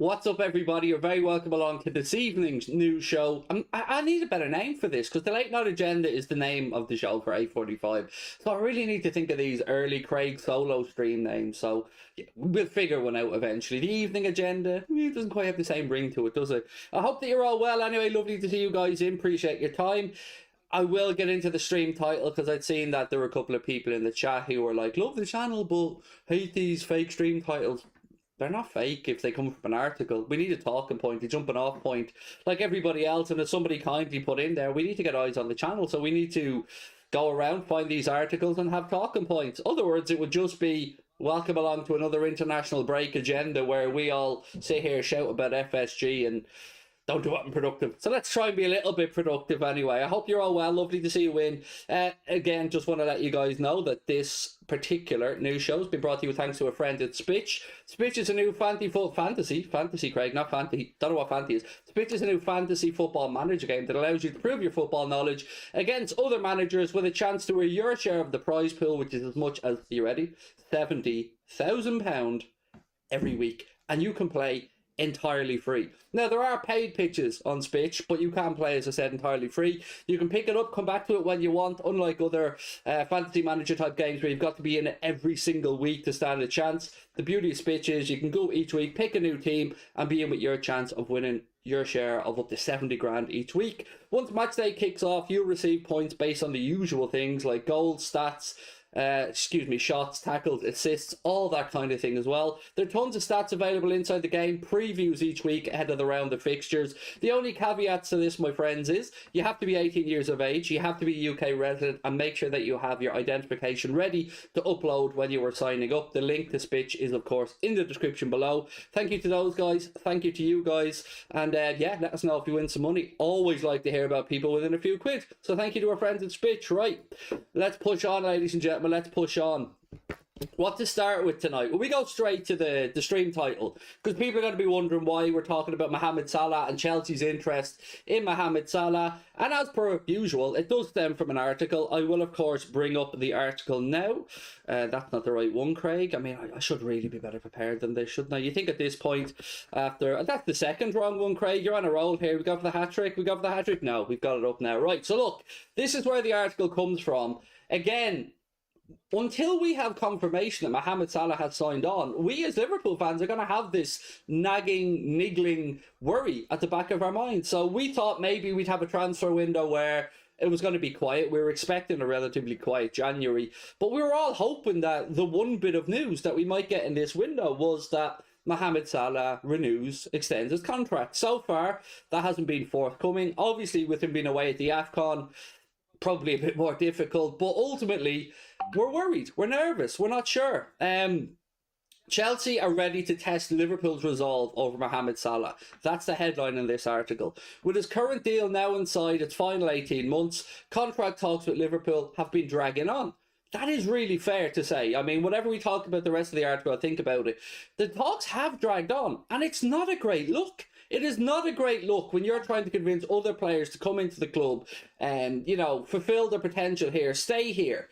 What's up, everybody? You're very welcome along to this evening's news show. I need a better name for this because the Late Night Agenda is the name of the show for 8:45. So I really need to think of these early Craig solo stream names. So yeah, we'll figure one out eventually. The Evening Agenda, it doesn't quite have the same ring to it, does it? I hope that you're all well. Anyway, lovely to see you guys in. Appreciate your time. I will get into the stream title because I'd seen that there were a couple of people in the chat who were like, love the channel, but hate these fake stream titles. They're not fake if they come from an article. We need a talking point, a jumping off point, like everybody else. And as somebody kindly put in there, we need to get eyes on the channel. So we need to go around, find these articles and have talking points. Other words, it would just be welcome along to another international break agenda where we all sit here, shout about FSG and don't do anything productive. So let's try and be a little bit productive anyway. I hope you're all well. Lovely to see you in. Again, just want to let you guys know that this particular news show has been brought to you thanks to a friend at Spitch. Spitch is a new fantasy, Craig, not fantasy. Don't know what fantasy is. Spitch is a new fantasy football manager game that allows you to prove your football knowledge against other managers with a chance to win your share of the prize pool, which is as much as, you ready, £70,000 every week. And you can play entirely free. Now, there are paid pitches on Spitch, but you can play, as I said, entirely free. You can pick it up, come back to it when you want, unlike other fantasy manager type games where you've got to be in it every single week to stand a chance. The beauty of Spitch is you can go each week, pick a new team, and be in with your chance of winning your share of up to 70 grand each week. Once match day kicks off, you'll receive points based on the usual things like goals, stats, shots, tackles, assists, all that kind of thing as well. There are tons of stats available inside the game, previews each week ahead of the round of fixtures. The only caveats to this, my friends, is you have to be 18 years of age, you have to be a UK resident, and make sure that you have your identification ready to upload when you are signing up. The link to Spitch is, of course, in the description below. Thank you to those guys, thank you to you guys, and yeah, let us know if you win some money. Always like to hear about people within a few quid, so thank you to our friends at Spitch. Right, let's push on, ladies and gentlemen. Let's push on. What to start with tonight? Well, we go straight to the stream title because people are going to be wondering why we're talking about Mohamed Salah and Chelsea's interest in Mohamed Salah. And as per usual, it does stem from an article. I will, of course, bring up the article now. That's not the right one, Craig. I mean, I should really be better prepared than this, shouldn't I? You think at this point, after... That's the second wrong one, Craig. You're on a roll here. We got for the hat-trick. We got for the hat-trick? No, we've got it up now. Right, so look, this is where the article comes from. Again, until we have confirmation that Mohamed Salah has signed on, we as Liverpool fans are going to have this nagging, niggling worry at the back of our minds. So we thought maybe we'd have a transfer window where it was going to be quiet. We were expecting a relatively quiet January, but we were all hoping that the one bit of news that we might get in this window was that Mohamed Salah extends his contract. So far, that hasn't been forthcoming. Obviously, with him being away at the AFCON, probably a bit more difficult, but ultimately we're worried, we're nervous, we're not sure. Chelsea are ready to test Liverpool's resolve over Mohamed Salah. That's the headline in this article. With his current deal now inside its final 18 months, contract talks with Liverpool have been dragging on. That is really fair to say. I mean, whatever we talk about the rest of the article, think about it. The talks have dragged on, and it's not a great look. It is not a great look when you're trying to convince other players to come into the club and, you know, fulfill their potential here, stay here.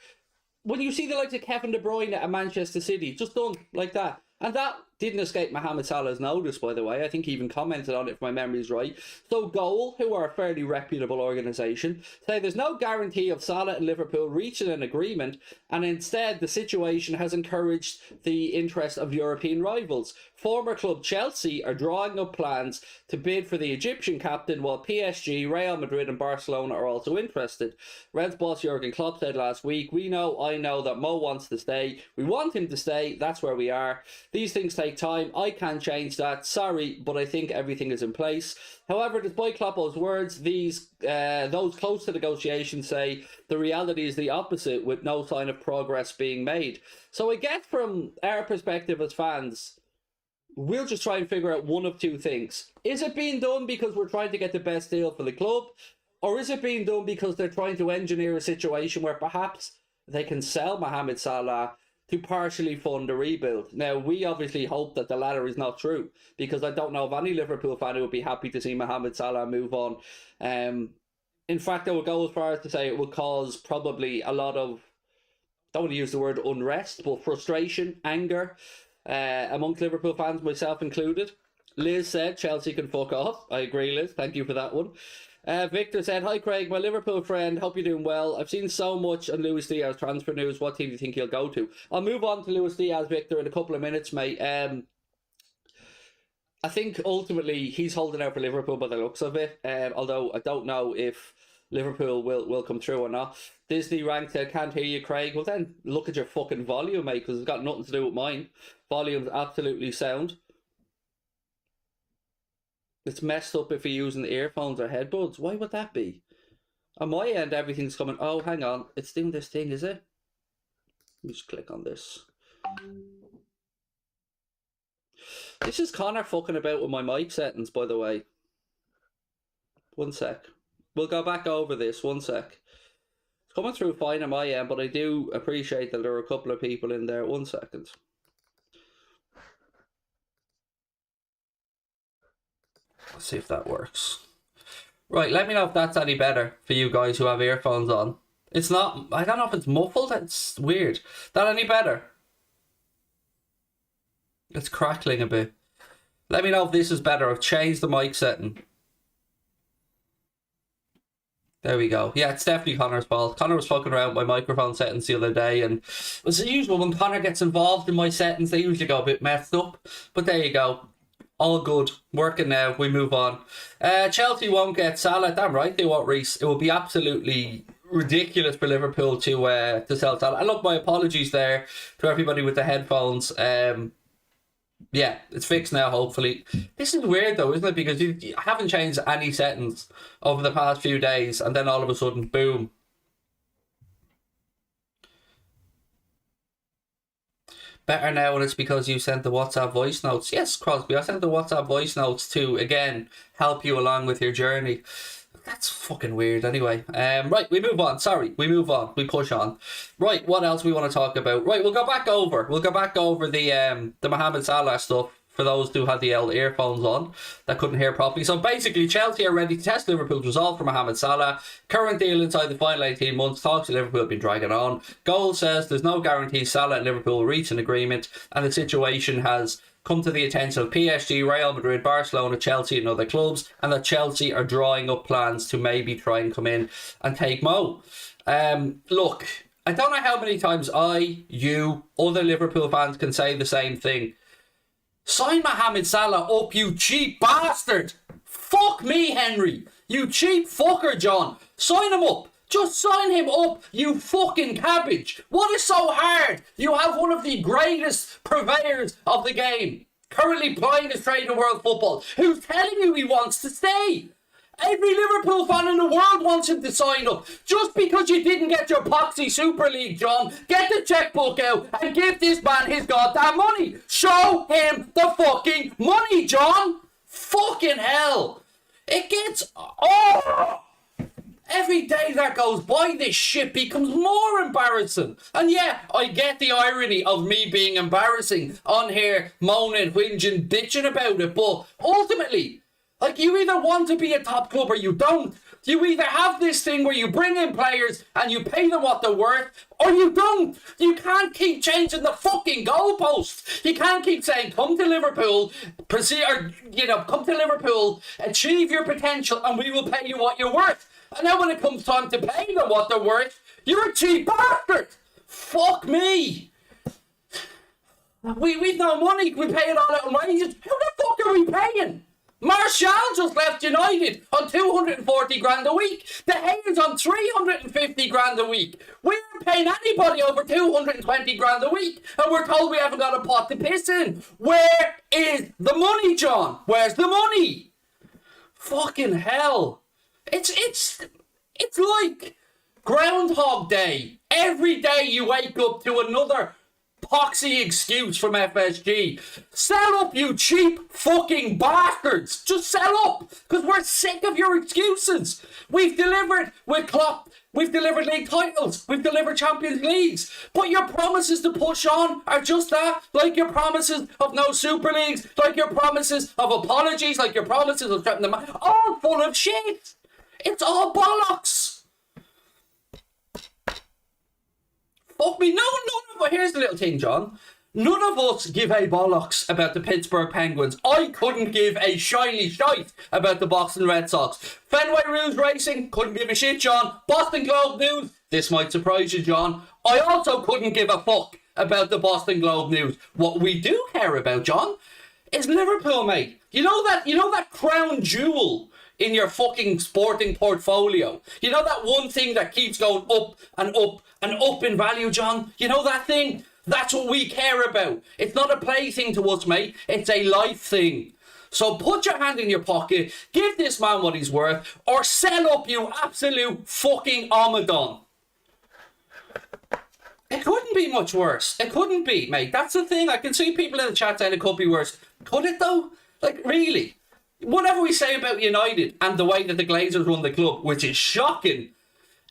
When you see the likes of Kevin De Bruyne at Manchester City, just done like that. And that didn't escape Mohamed Salah's notice, by the way. I think he even commented on it, if my memory's right. So Goal, who are a fairly reputable organisation, say there's no guarantee of Salah and Liverpool reaching an agreement, and instead the situation has encouraged the interest of European rivals. Former club Chelsea are drawing up plans to bid for the Egyptian captain, while PSG, Real Madrid and Barcelona are also interested. Reds boss Jurgen Klopp said last week, I know that Mo wants to stay. We want him to stay. That's where we are. These things take time. I can't change that. Sorry, but I think everything is in place. However, despite Kloppo's words, those close to negotiations say the reality is the opposite, with no sign of progress being made. So I get from our perspective as fans, we'll just try and figure out one of two things. Is it being done because we're trying to get the best deal for the club? Or is it being done because they're trying to engineer a situation where perhaps they can sell Mohamed Salah to partially fund a rebuild? Now, we obviously hope that the latter is not true, because I don't know of any Liverpool fan who would be happy to see Mohamed Salah move on. In fact, I would go as far as to say it would cause probably a lot of, don't want to use the word unrest, but frustration, anger amongst Liverpool fans, myself included. Liz said Chelsea can fuck off. I agree, Liz. Thank you for that one. Victor said, hi Craig, my Liverpool friend, hope you're doing well. I've seen so much on Luis Diaz transfer news. What team do you think he'll go to? I'll move on to Luis Diaz, Victor, in a couple of minutes, mate. I think ultimately he's holding out for Liverpool by the looks of it, although I don't know if Liverpool will come through or not. Disney ranked said, can't hear you, Craig. Well then, look at your fucking volume, mate, because it's got nothing to do with mine. Volume's absolutely sound. It's messed up if you're using earphones or headbuds. Why would that be? On my end, everything's coming. Oh, hang on. It's doing this thing, is it? Let me just click on this. This is Connor fucking about with my mic settings, by the way. One sec. We'll go back over this. One sec. It's coming through fine on my end, but I do appreciate that there are a couple of people in there. 1 second. Let's see if that works. Right, let me know if that's any better for you guys who have earphones on. It's not, I don't know if it's muffled, it's weird. That any better? It's crackling a bit. Let me know if this is better. I've changed the mic setting. There we go. Yeah, it's definitely Connor's fault. Connor was fucking around with my microphone settings the other day, and it's the usual when Connor gets involved in my settings, they usually go a bit messed up. But there you go. All good. Working now. We move on. Chelsea won't get Salah. Damn right they won't, Reece. It will be absolutely ridiculous for Liverpool to sell Salah. And look, my apologies there to everybody with the headphones. Yeah, it's fixed now, hopefully. This is weird though, isn't it? Because you haven't changed any settings over the past few days, and then all of a sudden, boom. Better now, and it's because you sent the WhatsApp voice notes. Yes, Crosby, I sent the WhatsApp voice notes to, again, help you along with your journey. That's fucking weird anyway. Right, we move on. Sorry, we move on. We push on. Right, what else we want to talk about? Right, we'll go back over the Mohamed Salah stuff for those who had the earphones on that couldn't hear properly. So basically, Chelsea are ready to test Liverpool's resolve for Mohamed Salah. Current deal inside the final 18 months. Talks to Liverpool have been dragging on. Goal says there's no guarantee Salah and Liverpool will reach an agreement, and the situation has come to the attention of PSG, Real Madrid, Barcelona, Chelsea and other clubs, and that Chelsea are drawing up plans to maybe try and come in and take Mo. Look, I don't know how many times you, other Liverpool fans can say the same thing. Sign Mohamed Salah up, you cheap bastard! Fuck me, Henry! You cheap fucker, John! Sign him up! Just sign him up, you fucking cabbage! What is so hard? You have one of the greatest purveyors of the game, currently playing his trade in world football, who's telling you he wants to stay. Every Liverpool fan in the world wants him to sign up. Just because you didn't get your Poxy Super League, John, get the checkbook out and give this man his goddamn money. Show him the fucking money, John. Fucking hell. It gets... Oh! Every day that goes by, this shit becomes more embarrassing. And yeah, I get the irony of me being embarrassing on here, moaning, whinging, bitching about it, but ultimately, like, you either want to be a top club or you don't. You either have this thing where you bring in players and you pay them what they're worth, or you don't. You can't keep changing the fucking goalposts. You can't keep saying, come to Liverpool, proceed, or, come to Liverpool, achieve your potential, and we will pay you what you're worth. And then when it comes time to pay them what they're worth, you're a cheap bastard. Fuck me. We've no money. We pay it all out in wages. Who the fuck are we paying? Martial just left United on 240 grand a week. De Gea's on 350 grand a week. We aren't paying anybody over 220 grand a week, and we're told we haven't got a pot to piss in. Where is the money, John? Where's the money? Fucking hell. It's like Groundhog Day. Every day you wake up to another poxy excuse from FSG. Sell up, you cheap fucking bastards. Just sell up, because we're sick of your excuses. We've delivered with Klopp. We've delivered league titles. We've delivered Champions Leagues. But your promises to push on are just that. Like your promises of no Super Leagues. Like your promises of apologies. Like your promises of threatening them. All full of shit. It's all bollocks. Fuck me. None of it. Here's the little thing, John. None of us give a bollocks about the Pittsburgh Penguins. I couldn't give a shiny shite about the Boston Red Sox. Fenway Rouge Racing, couldn't give a shit, John. Boston Globe News, this might surprise you, John. I also couldn't give a fuck about the Boston Globe News. What we do care about, John, is Liverpool, mate. You know that crown jewel in your fucking sporting portfolio? You know that one thing that keeps going up and up and up in value, John? You know that thing? That's what we care about. It's not a play thing to us, mate. It's a life thing. So put your hand in your pocket, give this man what he's worth, or sell up, you absolute fucking Omadon. It couldn't be much worse. It couldn't be, mate. That's the thing. I can see people in the chat saying it could be worse. Could it, though? Like, really? Whatever we say about United and the way that the Glazers run the club, which is shocking,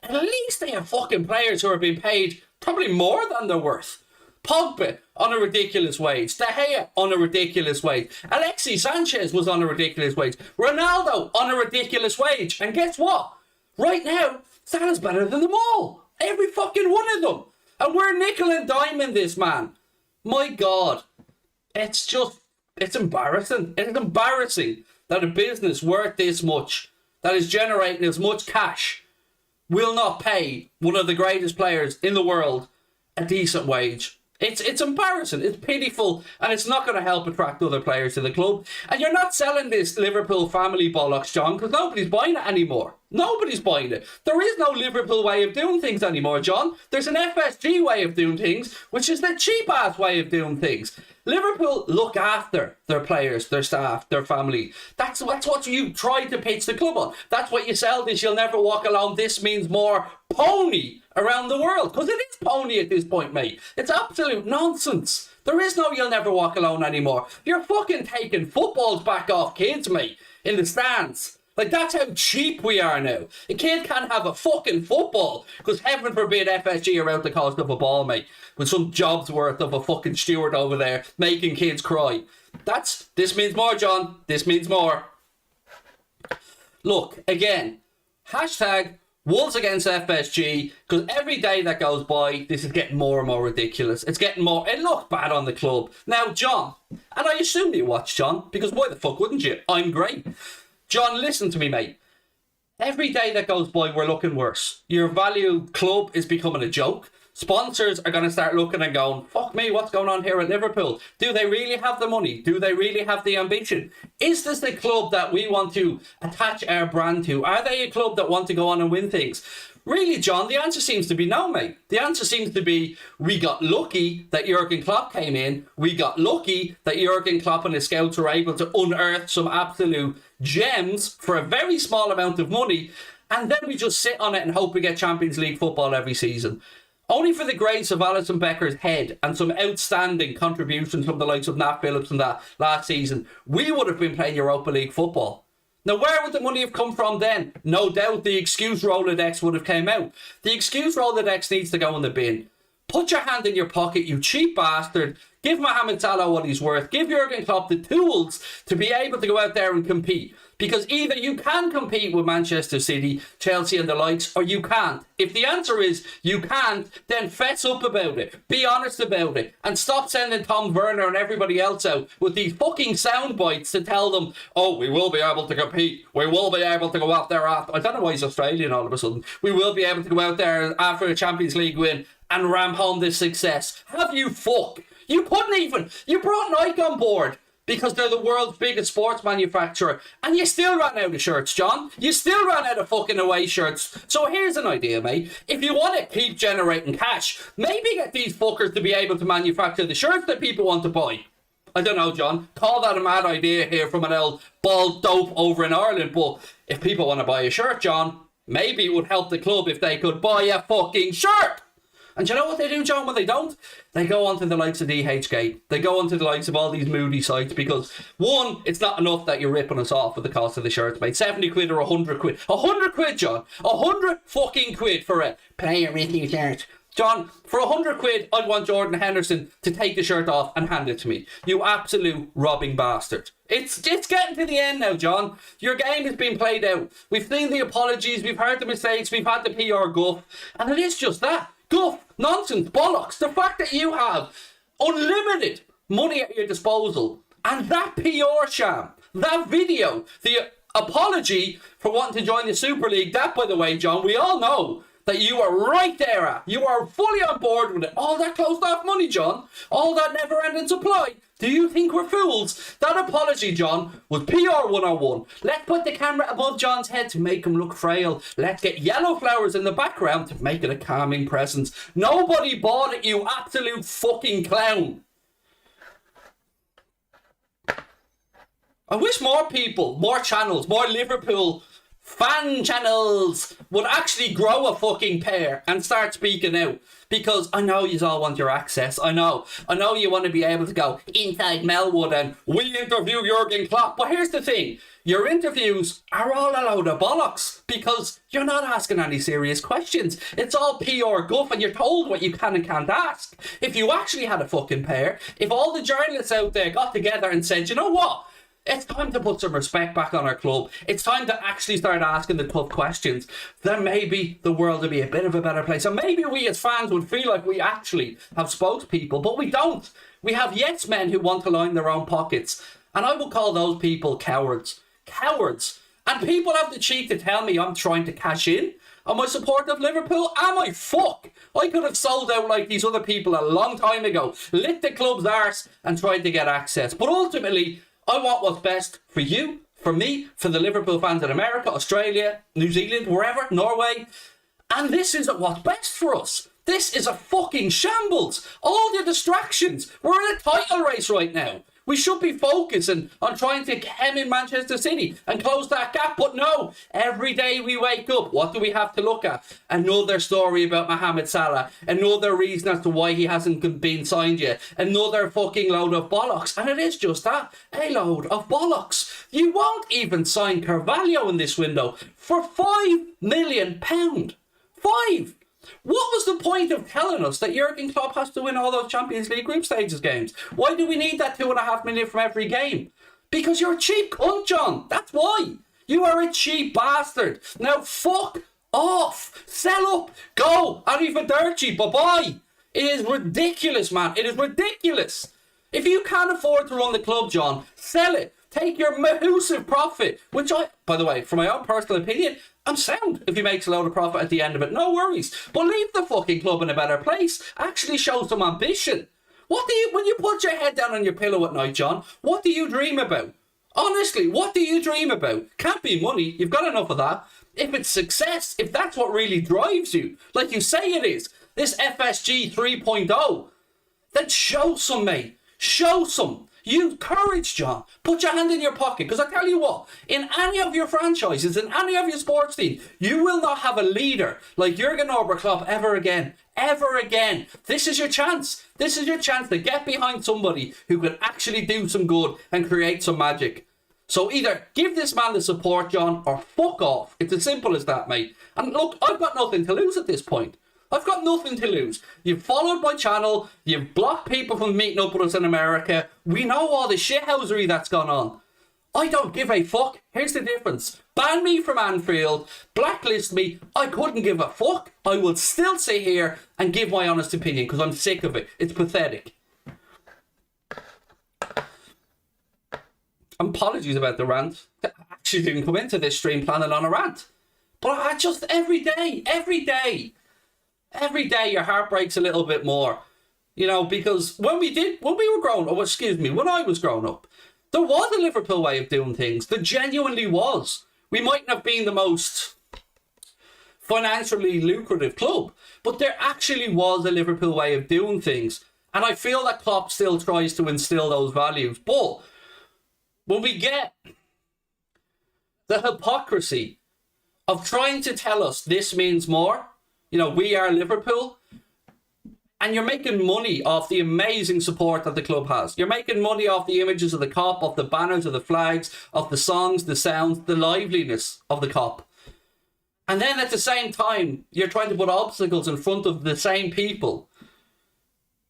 at least they have fucking players who are being paid probably more than they're worth. Pogba on a ridiculous wage. De Gea on a ridiculous wage. Alexis Sanchez was on a ridiculous wage. Ronaldo on a ridiculous wage. And guess what? Right now, Salah's better than them all. Every fucking one of them. And we're nickel and diming this man. My God. It's embarrassing. It's embarrassing that a business worth this much, that is generating as much cash, will not pay one of the greatest players in the world a decent wage. It's embarrassing, it's pitiful, and it's not going to help attract other players to the club. And you're not selling this Liverpool family bollocks, John, because nobody's buying it anymore. Nobody's buying it. There is no Liverpool way of doing things anymore, John. There's an FSG way of doing things, which is the cheap-ass way of doing things. Liverpool look after their players, their staff, their family. That's what you try to pitch the club on. That's what you sell this "you'll never walk alone, this means more" pony around the world. Because it is pony at this point, mate. It's absolute nonsense. There is no "you'll never walk alone" anymore. You're fucking taking footballs back off kids, mate, in the stands. Like, that's how cheap we are now. A kid can't have a fucking football because, heaven forbid, FSG are out the cost of a ball, mate, with some job's worth of a fucking steward over there making kids cry. This means more, John. This means more. Look, again, hashtag Wolves against FSG, because every day that goes by, this is getting more and more ridiculous. It's getting more, it looks bad on the club. Now, John, and I assume you watch, John, because why the fuck wouldn't you? I'm great. John, listen to me, mate. Every day that goes by, we're looking worse. Your value club is becoming a joke. Sponsors are going to start looking and going, fuck me, what's going on here at Liverpool? Do they really have the money? Do they really have the ambition? Is this the club that we want to attach our brand to? Are they a club that want to go on and win things? Really, John, the answer seems to be no, mate. The answer seems to be we got lucky that Jurgen Klopp came in. We got lucky that Jurgen Klopp and his scouts were able to unearth some absolute gems for a very small amount of money. And then we just sit on it and hope we get Champions League football every season. Only for the grace of Alisson Becker's head and some outstanding contributions from the likes of Nat Phillips and that last season, we would have been playing Europa League football. Now, where would the money have come from then? No doubt the excuse Rolodex would have came out. The excuse Rolodex needs to go in the bin. Put your hand in your pocket, you cheap bastard. Give Mohamed Salah what he's worth. Give Jurgen Klopp the tools to be able to go out there and compete. Because either you can compete with Manchester City, Chelsea and the likes, or you can't. If the answer is you can't, then fess up about it. Be honest about it. And stop sending Tom Werner and everybody else out with these fucking sound bites to tell them, oh, we will be able to compete. We will be able to go out there after. I don't know why he's Australian all of a sudden. We will be able to go out there after a Champions League win and ram home this success. Have you fuck? You couldn't even. You brought Nike on board because they're the world's biggest sports manufacturer, and you still ran out of shirts, John. You still ran out of fucking away shirts. So here's an idea, mate. If you want to keep generating cash, maybe get these fuckers to be able to manufacture the shirts that people want to buy. I don't know, John. Call that a mad idea here from an old bald dope over in Ireland, but if people want to buy a shirt, John, maybe it would help the club if they could buy a fucking shirt. And do you know what they do, John, when they don't? They go on to the likes of DHgate. They go on to the likes of all these moody sites because, one, it's not enough that you're ripping us off with the cost of the shirts, mate. 70 quid or 100 quid. 100 quid, John. 100 fucking quid for a player making shirt. John, for 100 quid, I'd want Jordan Henderson to take the shirt off and hand it to me. You absolute robbing bastard. It's getting to the end now, John. Your game has been played out. We've seen the apologies, we've heard the mistakes, we've had the PR guff, and it is just that. Guff, nonsense, bollocks. The fact that you have unlimited money at your disposal. And that PR sham, that video, the apology for wanting to join the Super League, that, by the way, John, we all know that you are right there at. You are fully on board with it. All that closed off money, John, all that never-ending supply. Do you think we're fools? That apology, John, was PR 101. Let's put the camera above John's head to make him look frail. Let's get yellow flowers in the background to make it a calming presence. Nobody bought it, you absolute fucking clown. I wish more people, more channels, more Liverpool fan channels would actually grow a fucking pair and start speaking out. Because I know you all want your access. I know you want to be able to go inside Melwood and we interview Jurgen Klopp. But here's the thing. Your interviews are all a load of bollocks because you're not asking any serious questions. It's all PR guff and you're told what you can and can't ask. If you actually had a fucking pair, if all the journalists out there got together and said, you know what? It's time to put some respect back on our club. It's time to actually start asking the tough questions. Then maybe the world would be a bit of a better place. And maybe we as fans would feel like we actually have spokespeople, but we don't. We have yes men who want to line their own pockets. And I would call those people cowards. Cowards. And people have the cheek to tell me I'm trying to cash in on my support of Liverpool. Am I? Fuck. I could have sold out like these other people a long time ago. Lit the club's arse and tried to get access. But ultimately, I want what's best for you, for me, for the Liverpool fans in America, Australia, New Zealand, wherever, Norway. And this isn't what's best for us. This is a fucking shambles. All the distractions. We're in a title race right now. We should be focusing on trying to hem in Manchester City and close that gap. But no, every day we wake up, what do we have to look at? Another story about Mohamed Salah. Another reason as to why he hasn't been signed yet. Another fucking load of bollocks. And it is just that, a load of bollocks. You won't even sign Carvalho in this window for £5 million. 5! What was the point of telling us that Jurgen Klopp has to win all those Champions League group stages games? Why do we need that $2.5 million from every game? Because you're a cheap cunt, John. That's why. You are a cheap bastard. Now fuck off. Sell up. Go. Arrivederci. Bye-bye. It is ridiculous, man. It is ridiculous. If you can't afford to run the club, John, sell it. Take your massive profit, which I, by the way, from my own personal opinion, I'm sound if he makes a load of profit at the end of it. No worries. But leave the fucking club in a better place. Actually show some ambition. When you put your head down on your pillow at night, John, what do you dream about? Honestly, what do you dream about? Can't be money. You've got enough of that. If it's success, if that's what really drives you, like you say it is, this FSG 3.0, then show some, mate. Show some. Use courage, John. Put your hand in your pocket. Because I tell you what, in any of your franchises, in any of your sports teams, you will not have a leader like Jurgen Klopp ever again. Ever again. This is your chance. This is your chance to get behind somebody who can actually do some good and create some magic. So either give this man the support, John, or fuck off. It's as simple as that, mate. And look, I've got nothing to lose at this point. I've got nothing to lose. You've followed my channel. You've blocked people from meeting up with us in America. We know all the shithousery that's gone on. I don't give a fuck. Here's the difference. Ban me from Anfield. Blacklist me. I couldn't give a fuck. I will still sit here and give my honest opinion because I'm sick of it. It's pathetic. Apologies about the rant. I actually didn't come into this stream planning on a rant. But I just, every day, your heart breaks a little bit more, you know, because when I was growing up, there was a Liverpool way of doing things. There genuinely was. We mightn't have been the most financially lucrative club, but there actually was a Liverpool way of doing things. And I feel that Klopp still tries to instill those values. But when we get the hypocrisy of trying to tell us this means more, you know, we are Liverpool, and you're making money off the amazing support that the club has. You're making money off the images of the Kop, of the banners, of the flags, of the songs, the sounds, the liveliness of the Kop. And then at the same time, you're trying to put obstacles in front of the same people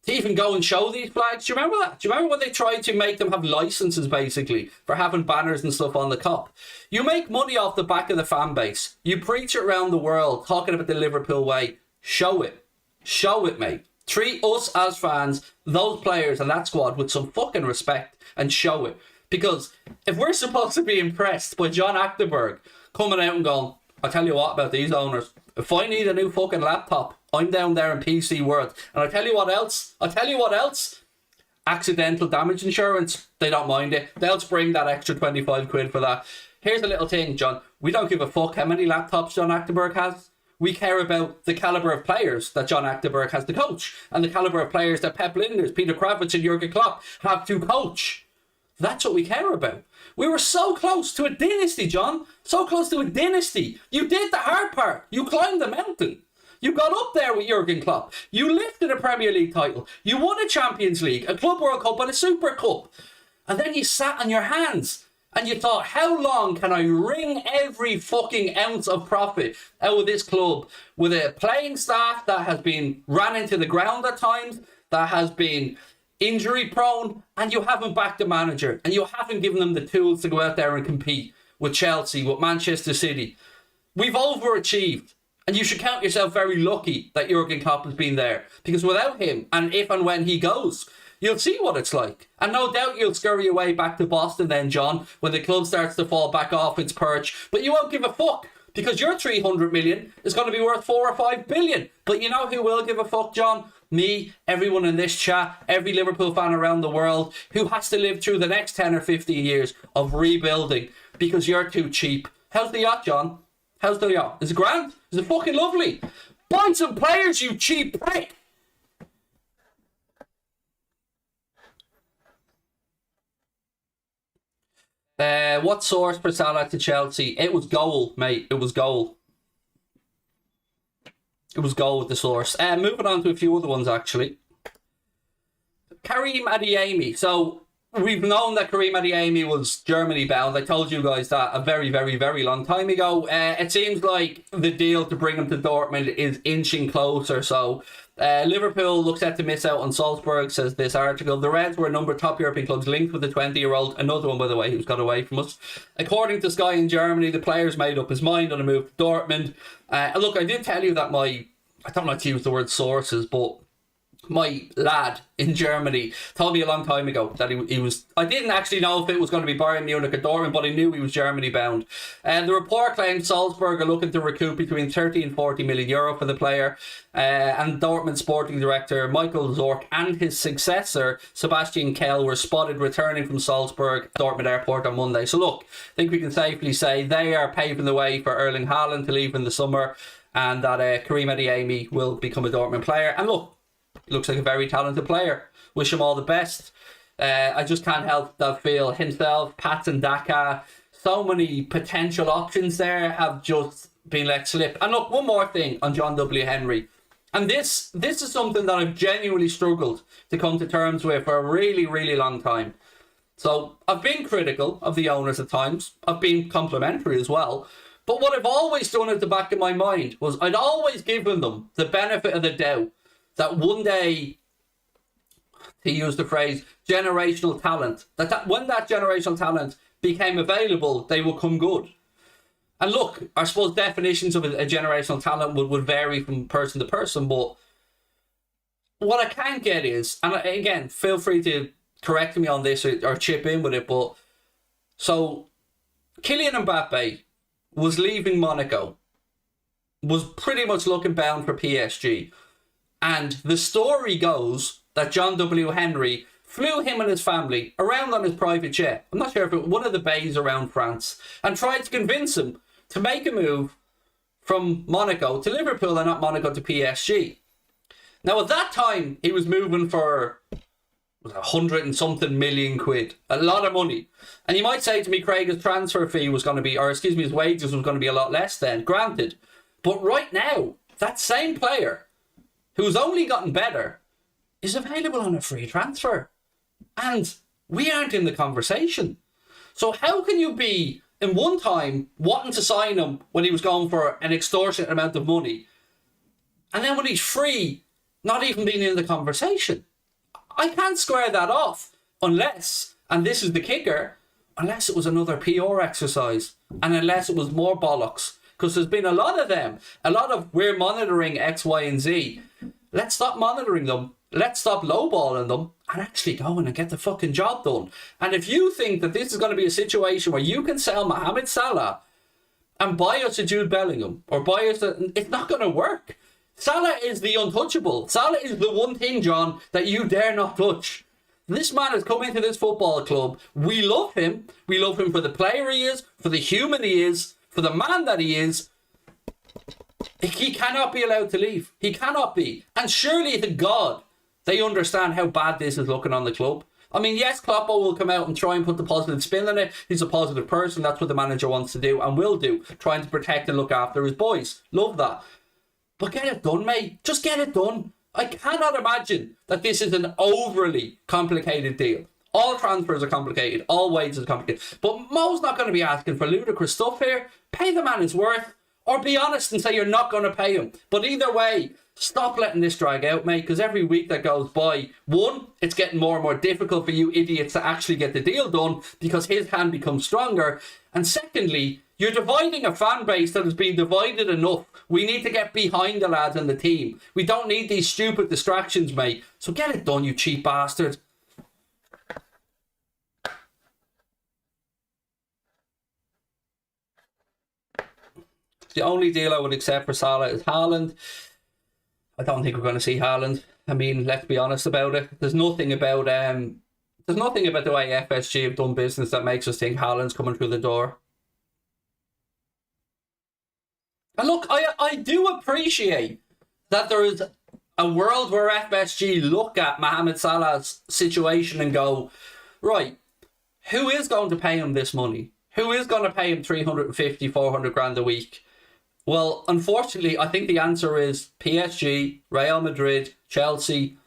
to even go and show these flags. Do you remember that? Do you remember when they tried to make them have licenses, basically, for having banners and stuff on the Kop? You make money off the back of the fan base. You preach it around the world, talking about the Liverpool way. Show it. Show it, mate. Treat us as fans, those players and that squad with some fucking respect and show it. Because if we're supposed to be impressed by John Achterberg coming out and going, I tell you what about these owners, if I need a new fucking laptop, I'm down there in PC World. And I tell you what else, accidental damage insurance, they don't mind it. They'll spring that extra 25 quid for that. Here's a little thing, John. We don't give a fuck how many laptops John Achterberg has. We care about the calibre of players that John Achterberg has to coach and the calibre of players that Pep Linders, Peter Kravic and Jurgen Klopp have to coach. That's what we care about. We were so close to a dynasty, John. So close to a dynasty. You did the hard part. You climbed the mountain. You got up there with Jurgen Klopp. You lifted a Premier League title. You won a Champions League, a Club World Cup and a Super Cup. And then you sat on your hands and you thought, how long can I wring every fucking ounce of profit out of this club with a playing staff that has been ran into the ground at times, that has been injury prone, and you haven't backed the manager and you haven't given them the tools to go out there and compete with Chelsea, with Manchester City. We've overachieved. And you should count yourself very lucky that Jurgen Klopp has been there. Because without him, and if and when he goes, you'll see what it's like. And no doubt you'll scurry away back to Boston then, John, when the club starts to fall back off its perch. But you won't give a fuck, because your 300 million is going to be worth 4 or 5 billion. But you know who will give a fuck, John? Me, everyone in this chat, every Liverpool fan around the world who has to live through the next 10 or 15 years of rebuilding because you're too cheap. How's the yacht, John? How's the yacht? Is it grand? Is it fucking lovely? Buy some players, you cheap prick! What source for Salah to Chelsea? It was goal, mate. It was goal. It was goal with the source. Moving on to a few other ones, actually. Karim Adeyemi. So, we've known that Karim Adeyemi was Germany bound. I told you guys that a very, very, very long time ago. It seems like the deal to bring him to Dortmund is inching closer. So Liverpool looks set to miss out on Salzburg, says this article. The Reds were a number of top European clubs linked with the 20-year-old. Another one, by the way, who's got away from us. According to Sky in Germany, the player's made up his mind on a move to Dortmund. Look, I did tell you that I don't like to use the word sources, but my lad in Germany told me a long time ago that he was... I didn't actually know if it was going to be Bayern Munich or Dortmund, but I knew he was Germany bound. And the report claimed Salzburg are looking to recoup between 30 and 40 million euro for the player. And Dortmund sporting director Michael Zorc and his successor Sebastian Kehl were spotted returning from Salzburg Dortmund Airport on Monday. So look, I think we can safely say they are paving the way for Erling Haaland to leave in the summer, and that Karim Adeyemi will become a Dortmund player. And look, he looks like a very talented player. Wish him all the best. I just can't help but feel himself, Patson Daka, so many potential options there have just been let slip. And look, one more thing on John W. Henry. And this is something that I've genuinely struggled to come to terms with for a really, really long time. So I've been critical of the owners at times. I've been complimentary as well. But what I've always done at the back of my mind was I'd always given them the benefit of the doubt that one day, to use the phrase, generational talent, that when that generational talent became available, they would come good. And look, I suppose definitions of a generational talent would vary from person to person, but what I can get is, and again, feel free to correct me on this or chip in with it, but so Kylian Mbappe was leaving Monaco, was pretty much looking bound for PSG. And the story goes that John W. Henry flew him and his family around on his private jet. I'm not sure if it was one of the bays around France, and tried to convince him to make a move from Monaco to Liverpool and not Monaco to PSG. Now, at that time, he was moving for 100 and something million quid. A lot of money. And you might say to me, Craig, his transfer fee was going to be, or excuse me, his wages was going to be a lot less then. Granted. But right now, that same player, who's only gotten better, is available on a free transfer. And we aren't in the conversation. So how can you be, in one time, wanting to sign him when he was going for an extortionate amount of money, and then when he's free, not even being in the conversation? I can't square that off unless, and this is the kicker, unless it was another PR exercise, and unless it was more bollocks. Because there's been a lot of them. A lot of, we're monitoring X, Y, and Z. let's stop monitoring them. Let's stop lowballing them and actually go in and get the fucking job done. And if you think that this is going to be a situation where you can sell Mohamed Salah and buy us a Jude Bellingham or buy us it's not going to work. Salah is the untouchable. Salah is the one thing, John, that you dare not touch. This man has come into this football club. We love him. We love him for the player he is, for the human he is, for the man that he is. He cannot be allowed to leave. He cannot be. And surely to God, they understand how bad this is looking on the club. I mean, yes, Kloppo will come out and try and put the positive spin on it. He's a positive person. That's what the manager wants to do and will do, trying to protect and look after his boys. Love that. But get it done, mate. Just get it done. I cannot imagine that this is an overly complicated deal. All transfers are complicated. All wages are complicated. But Mo's not going to be asking for ludicrous stuff here. Pay the man his worth. Or be honest and say you're not going to pay him. But either way, stop letting this drag out, mate, because every week that goes by, one, it's getting more and more difficult for you idiots to actually get the deal done because his hand becomes stronger. And secondly, you're dividing a fan base that has been divided enough. We need to get behind the lads and the team. We don't need these stupid distractions, mate. So get it done, you cheap bastard. The only deal I would accept for Salah is Haaland. I don't think we're going to see Haaland. I mean, let's be honest about it. There's nothing about the way FSG have done business that makes us think Haaland's coming through the door. And look, I do appreciate that there is a world where FSG look at Mohamed Salah's situation and go, right, who is going to pay him this money? Who is going to pay him 350, 400 grand a week? Well, unfortunately, I think the answer is PSG, Real Madrid, Chelsea,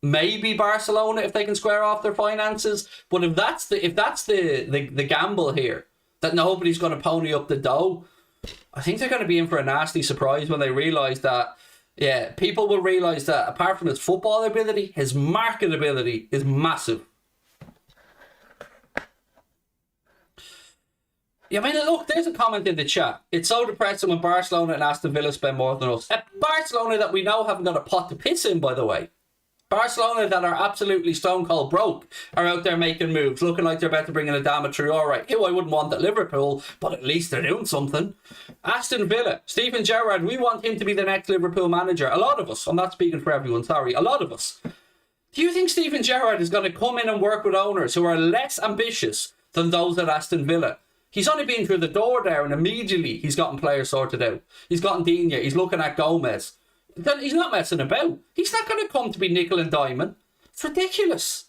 maybe Barcelona if they can square off their finances. But if that's the gamble here, that nobody's going to pony up the dough, I think they're going to be in for a nasty surprise when they realise that, yeah, people will realise that apart from his football ability, his marketability is massive. Yeah, I mean, look, there's a comment in the chat. It's so depressing when Barcelona and Aston Villa spend more than us. Barcelona that we know haven't got a pot to piss in, by the way. Barcelona that are absolutely stone cold broke are out there making moves, looking like they're about to bring in Adama Traore, who I wouldn't want at Liverpool, but at least they're doing something. Aston Villa, Steven Gerrard, we want him to be the next Liverpool manager. A lot of us. I'm not speaking for everyone, sorry. A lot of us. Do you think Steven Gerrard is going to come in and work with owners who are less ambitious than those at Aston Villa? He's only been through the door there and immediately he's gotten players sorted out. He's gotten Digne, he's looking at Gomez. He's not messing about. He's not going to come to be nickel and diamond. It's ridiculous.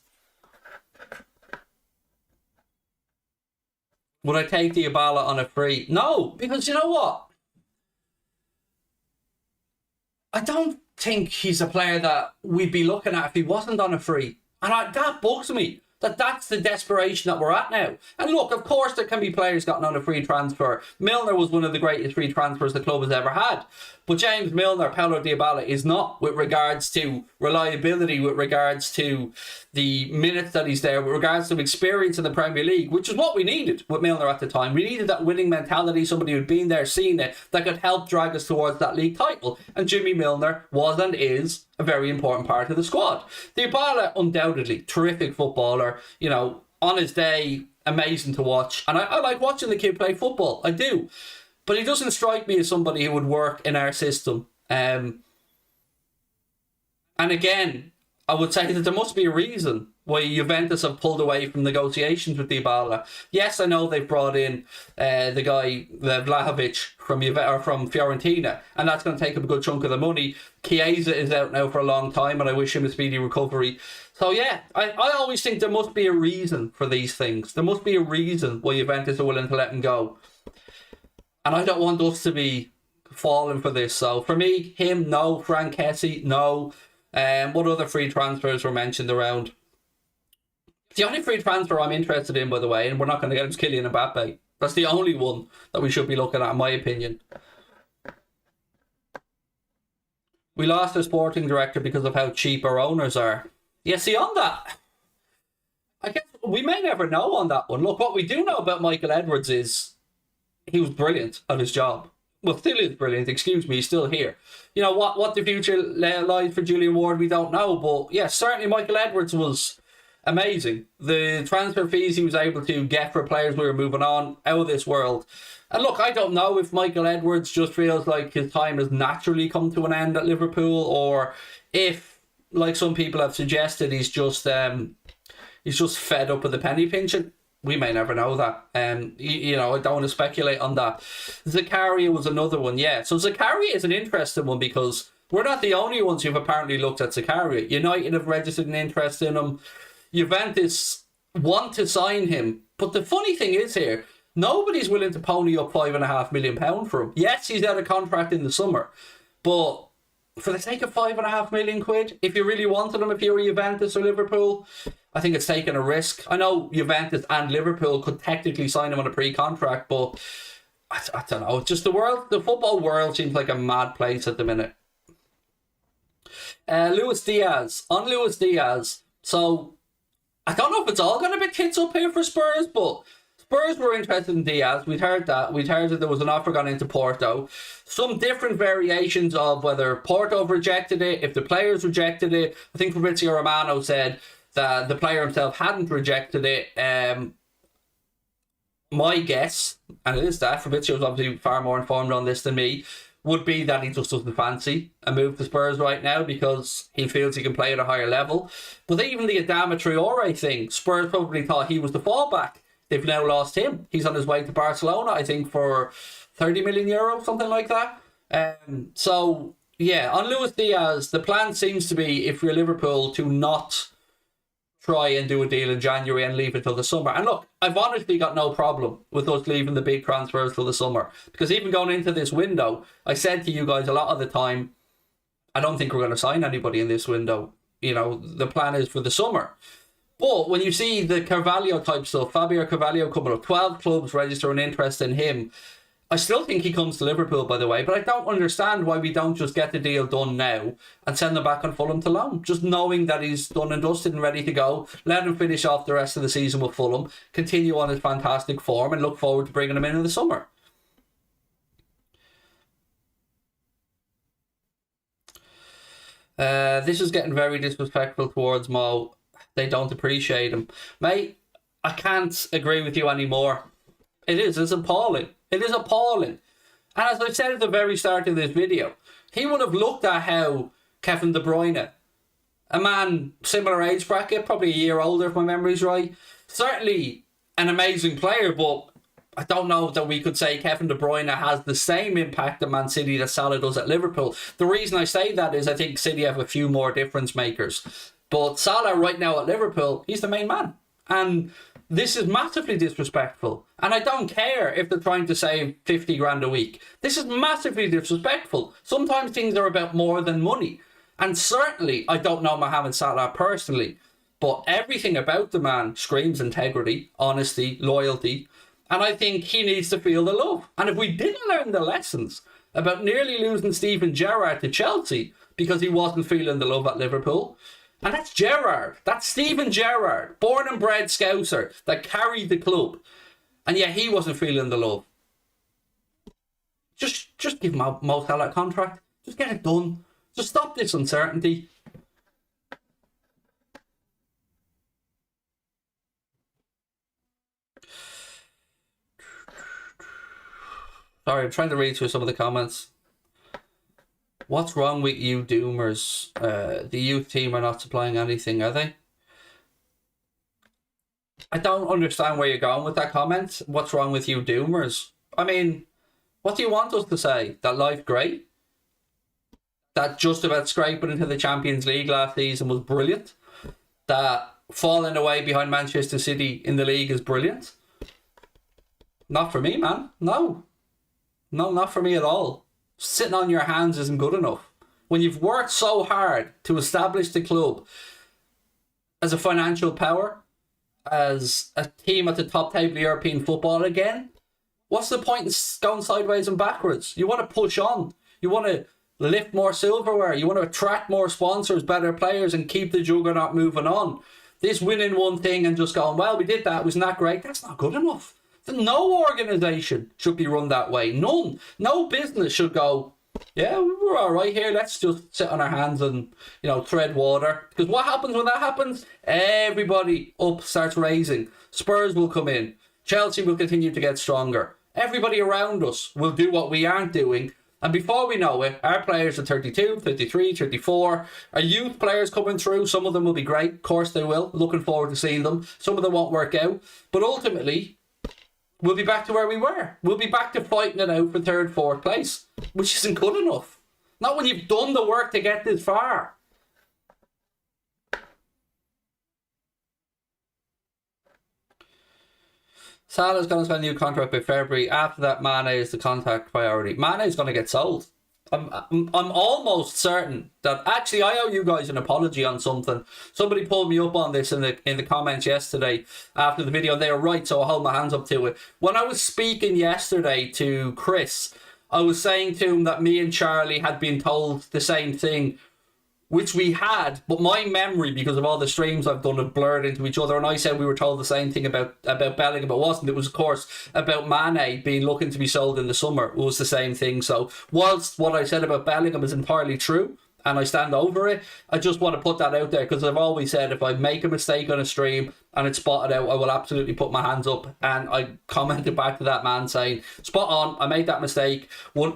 Would I take Dybala on a free? No, because you know what? I don't think he's a player that we'd be looking at if he wasn't on a free. And that bugs me. That's the desperation that we're at now. And look, of course there can be players gotten on a free transfer. Milner was one of the greatest free transfers the club has ever had. But James Milner, Paulo Dybala is not, with regards to reliability, with regards to the minutes that he's there, with regards to experience in the Premier League, which is what we needed with Milner at the time. We needed that winning mentality, somebody who'd been there, seen it, that could help drag us towards that league title. And Jimmy Milner was and is a very important part of the squad. Dybala, undoubtedly, terrific footballer, you know, on his day, amazing to watch. And I like watching the kid play football, I do. But he doesn't strike me as somebody who would work in our system. And again, I would say that there must be a reason why Juventus have pulled away from negotiations with Dybala. Yes, I know they've brought in the guy, Vlahovic, from Fiorentina, and that's going to take up a good chunk of the money. Chiesa is out now for a long time, and I wish him a speedy recovery. So yeah, I always think there must be a reason for these things. There must be a reason why Juventus are willing to let him go. And I don't want us to be falling for this. So for me, him, no. Frank Kessie, no. What other free transfers were mentioned around? The only free transfer I'm interested in, by the way, and we're not going to get him, is Kylian Mbappe. That's the only one that we should be looking at, in my opinion. We lost our sporting director because of how cheap our owners are. Yeah, see, on that, I guess we may never know on that one. Look, what we do know about Michael Edwards is he was brilliant at his job. well, still is brilliant. Excuse me, he's still here. You know what the future lies for Julian Ward, we don't know. But yeah, certainly Michael Edwards was amazing. The transfer fees he was able to get for players we were moving on, out of this world. And look, I don't know if Michael Edwards just feels like his time has naturally come to an end at Liverpool, or if, like some people have suggested, he's just fed up with the penny pinching. We may never know that. You know, I don't want to speculate on that. Zakaria was another one, yeah. So Zakaria is an interesting one because we're not the only ones who've apparently looked at Zakaria. United have registered an interest in him. Juventus want to sign him. But the funny thing is here, nobody's willing to pony up £5.5 million for him. Yes, he's out of contract in the summer. But for the sake of £5.5 million, if you really wanted him, if you were Juventus or Liverpool, I think it's taking a risk. I know Juventus and Liverpool could technically sign him on a pre-contract, but I don't know. Just the football world seems like a mad place at the minute. Luis Diaz. On Luis Diaz. So, I don't know if it's all going to be tits up here for Spurs, but Spurs were interested in Diaz. We'd heard that. We'd heard that there was an offer gone into Porto. Some different variations of whether Porto rejected it, if the players rejected it. I think Fabrizio Romano said that the player himself hadn't rejected it. My guess, and it is that, Fabrizio's obviously far more informed on this than me, would be that he just doesn't fancy a move to Spurs right now because he feels he can play at a higher level. But even the Adama Traore thing, Spurs probably thought he was the fallback. They've now lost him. He's on his way to Barcelona, I think, for €30 million, something like that. So, yeah, on Luis Diaz, the plan seems to be, if you're Liverpool, to not try and do a deal in January and leave it till the summer. And look, I've honestly got no problem with us leaving the big transfers till the summer. Because even going into this window, I said to you guys a lot of the time, I don't think we're going to sign anybody in this window. You know, the plan is for the summer. But when you see the Carvalho type stuff, Fabio Carvalho coming up, 12 clubs registering interest in him, I still think he comes to Liverpool, by the way, but I don't understand why we don't just get the deal done now and send him back on Fulham to loan. Just knowing that he's done and dusted and ready to go, let him finish off the rest of the season with Fulham, continue on his fantastic form, and look forward to bringing him in the summer. This is getting very disrespectful towards Mo. They don't appreciate him. Mate, I can't agree with you anymore. It's appalling. It is appalling. And as I said at the very start of this video, he would have looked at how Kevin De Bruyne, a man similar age bracket, probably a year older if my memory's right, certainly an amazing player, but I don't know that we could say Kevin De Bruyne has the same impact at Man City that Salah does at Liverpool. The reason I say that is I think City have a few more difference makers. But Salah right now at Liverpool, he's the main man. And this is massively disrespectful. And I don't care if they're trying to save 50 grand a week. This is massively disrespectful. Sometimes things are about more than money. And certainly, I don't know Mohamed Salah personally, but everything about the man screams integrity, honesty, loyalty. And I think he needs to feel the love. And if we didn't learn the lessons about nearly losing Steven Gerrard to Chelsea because he wasn't feeling the love at Liverpool, and that's Gerrard. That's Steven Gerrard, born and bred Scouser that carried the club. And yet he wasn't feeling the love. Just give Mo Salah a contract. Just get it done. Just stop this uncertainty. Sorry, I'm trying to read through some of the comments. What's wrong with you doomers? The youth team are not supplying anything, are they? I don't understand where you're going with that comment. What's wrong with you doomers? I mean, what do you want us to say? That life's great? That just about scraping into the Champions League last season was brilliant? That falling away behind Manchester City in the league is brilliant? Not for me, man. No. No, not for me at all. Sitting on your hands isn't good enough. When you've worked so hard to establish the club as a financial power, as a team at the top table of European football again, what's the point in going sideways and backwards? You want to push on. You want to lift more silverware. You want to attract more sponsors, better players, and keep the juggernaut moving on. This winning one thing and just going, well, we did that, wasn't that great? That's not good enough. No organisation should be run that way. None. No business should go, yeah, we're all right here. Let's just sit on our hands and, tread water. Because what happens when that happens? Everybody up starts raising. Spurs will come in. Chelsea will continue to get stronger. Everybody around us will do what we aren't doing. And before we know it, our players are 32, 33, 34. Our youth players coming through. Some of them will be great. Of course they will. Looking forward to seeing them. Some of them won't work out. But ultimately, we'll be back to where we were. We'll be back to fighting it out for third, fourth place, which isn't good enough. Not when you've done the work to get this far. Salah's going to sign a new contract by February. After that, Mane is the contact priority. Mane is going to get sold. I'm almost certain that actually I owe you guys an apology on something. Somebody pulled me up on this in the comments yesterday after the video, and they were right, so I'll hold my hands up to it. When I was speaking yesterday to Chris, I was saying to him that me and Charlie had been told the same thing, which we had, but my memory, because of all the streams I've done, have blurred into each other, and I said we were told the same thing about Bellingham, but it wasn't. It was, of course, about Mane being looking to be sold in the summer. It was the same thing. So whilst what I said about Bellingham is entirely true, and I stand over it, I just want to put that out there, because I've always said if I make a mistake on a stream and it's spotted out, I will absolutely put my hands up. And I commented back to that man saying, spot on, I made that mistake.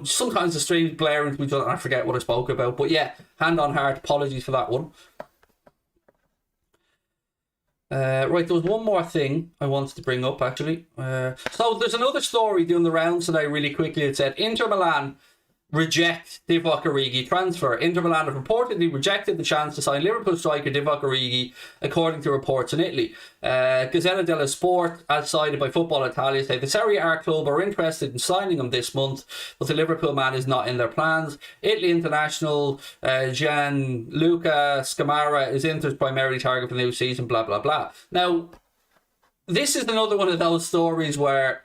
Sometimes the streams blare into each other and I forget what I spoke about. But yeah, hand on heart, apologies for that one. Right, there was one more thing I wanted to bring up, actually. So there's another story doing the rounds today really quickly. It said, Inter Milan reject Divock Origi transfer. Inter Milan have reportedly rejected the chance to sign Liverpool striker Divock Origi, according to reports in Italy. Gazzetta dello Sport, as cited by Football Italia, say the Serie A club are interested in signing him this month, but the Liverpool man is not in their plans. Italy international Gianluca Scamara is Inter's primary target for the new season, blah, blah, blah. Now, this is another one of those stories where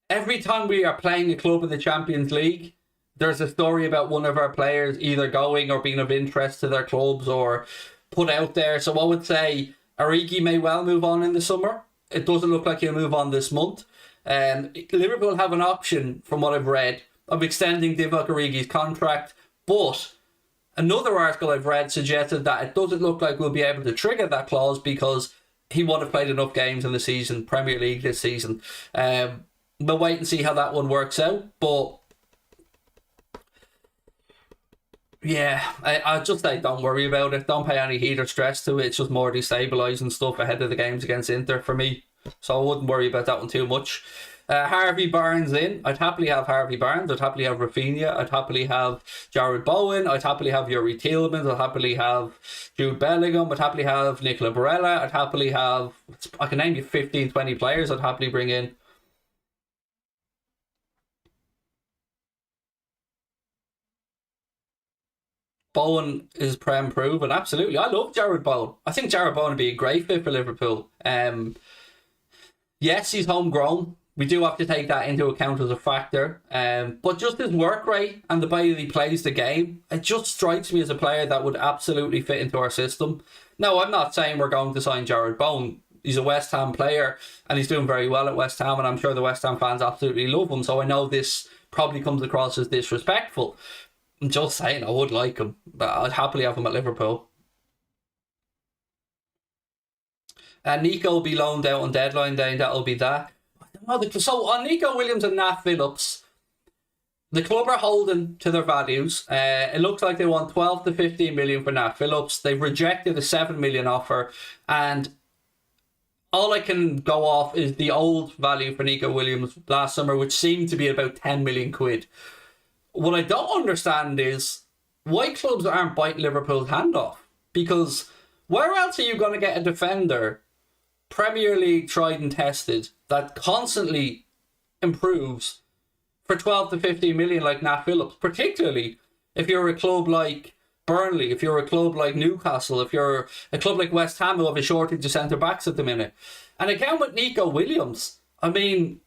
every time we are playing a club in the Champions League, there's a story about one of our players either going or being of interest to their clubs or put out there. So I would say Origi may well move on in the summer. It doesn't look like he'll move on this month. Liverpool have an option, from what I've read, of extending Divock Origi's contract, but another article I've read suggested that it doesn't look like we'll be able to trigger that clause because he won't have played enough games in the season, Premier League this season. We'll wait and see how that one works out. But yeah, I just say don't worry about it. Don't pay any heat or stress to it. It's just more destabilising stuff ahead of the games against Inter for me. So I wouldn't worry about that one too much. Harvey Barnes in. I'd happily have Harvey Barnes. I'd happily have Rafinha. I'd happily have Jared Bowen. I'd happily have Yuri Tielemans. I'd happily have Jude Bellingham. I'd happily have Nicola Barella. I'd happily have... I can name you 15, 20 players I'd happily bring in. Bowen is prem proven. Absolutely. I love Jared Bowen. I think Jared Bowen would be a great fit for Liverpool. Yes, he's homegrown. We do have to take that into account as a factor. But just his work rate and the way that he plays the game, it just strikes me as a player that would absolutely fit into our system. No, I'm not saying we're going to sign Jared Bowen. He's a West Ham player and he's doing very well at West Ham, and I'm sure the West Ham fans absolutely love him. So I know this probably comes across as disrespectful. I'm just saying I would like him, but I'd happily have him at Liverpool. Nico will be loaned out on deadline day, and that'll be that. So on Nico Williams and Nat Phillips, the club are holding to their values. It looks like they want 12 to 15 million for Nat Phillips. They've rejected a 7 million offer, and all I can go off is the old value for Nico Williams last summer, which seemed to be about 10 million quid. What I don't understand is why clubs aren't biting Liverpool's hand off. Because where else are you going to get a defender, Premier League tried and tested, that constantly improves for 12 to 15 million like Nat Phillips? Particularly if you're a club like Burnley, if you're a club like Newcastle, if you're a club like West Ham who have a shortage of centre-backs at the minute. And again with Nico Williams, I mean,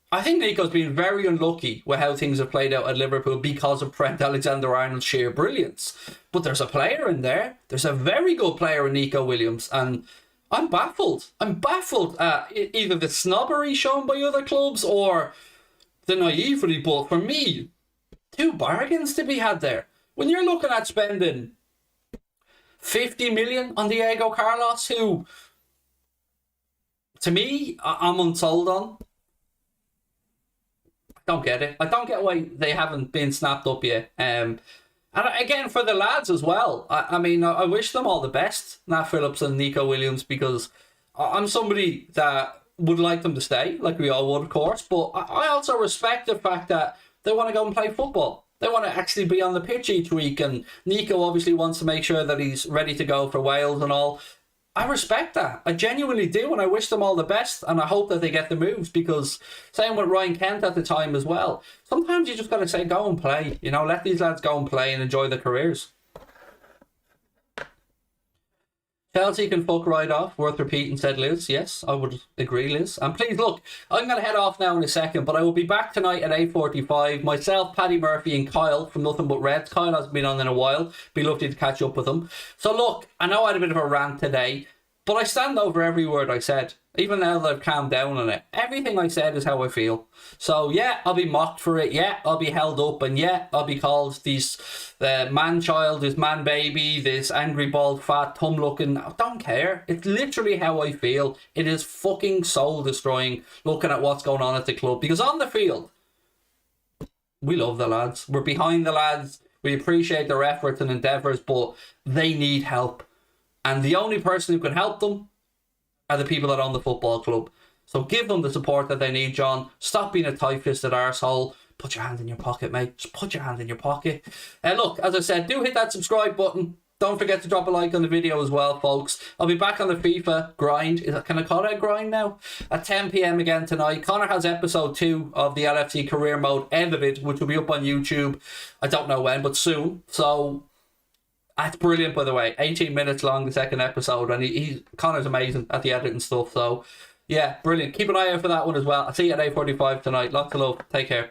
I think Nico's been very unlucky with how things have played out at Liverpool because of Trent Alexander-Arnold's sheer brilliance. But there's a player in there. There's a very good player in Nico Williams. And I'm baffled. I'm baffled at either the snobbery shown by other clubs or the naivety. But for me, two bargains to be had there. When you're looking at spending 50 million on Diego Carlos, who, to me, I'm unsold on. I don't get it. I don't get why they haven't been snapped up yet. And again, for the lads as well, I mean, I wish them all the best, Nat Phillips and Nico Williams, because I'm somebody that would like them to stay, like we all would, of course, but I also respect the fact that they want to go and play football. They want to actually be on the pitch each week, and Nico obviously wants to make sure that he's ready to go for Wales and all. I respect that. I genuinely do, and I wish them all the best, and I hope that they get the moves, because same with Ryan Kent at the time as well. Sometimes you just got to say, go and play. You know, let these lads go and play and enjoy their careers. Chelsea can fuck right off. Worth repeating, said Liz. Yes, I would agree, Liz. And please, look, I'm going to head off now in a second, but I will be back tonight at 8:45. Myself, Paddy Murphy and Kyle from Nothing But Reds. Kyle hasn't been on in a while. Be lovely to catch up with him. So look, I know I had a bit of a rant today, but I stand over every word I said. Even now that I've calmed down on it, everything I said is how I feel. So yeah, I'll be mocked for it. Yeah, I'll be held up, and yeah, I'll be called this man-child, this man-baby, this angry, bald, fat, tum-looking. I don't care. It's literally how I feel. It is fucking soul-destroying looking at what's going on at the club. Because on the field, we love the lads. We're behind the lads. We appreciate their efforts and endeavours, but they need help. And the only person who can help them are the people that own the football club. So give them the support that they need, John. Stop being a tight-fisted arsehole. Put your hand in your pocket, mate. Just put your hand in your pocket. Look, as I said, do hit that subscribe button. Don't forget to drop a like on the video as well, folks. I'll be back on the FIFA grind. Can I call it a grind now? At 10 p.m. again tonight. Connor has episode 2 of the LFC career mode edited, which will be up on YouTube. I don't know when, but soon. So that's brilliant, by the way. 18 minutes long, the second episode, and Connor's amazing at the editing stuff. So yeah, brilliant. Keep an eye out for that one as well. I'll see you at 8:45 tonight. Lots of love. Take care. Bye.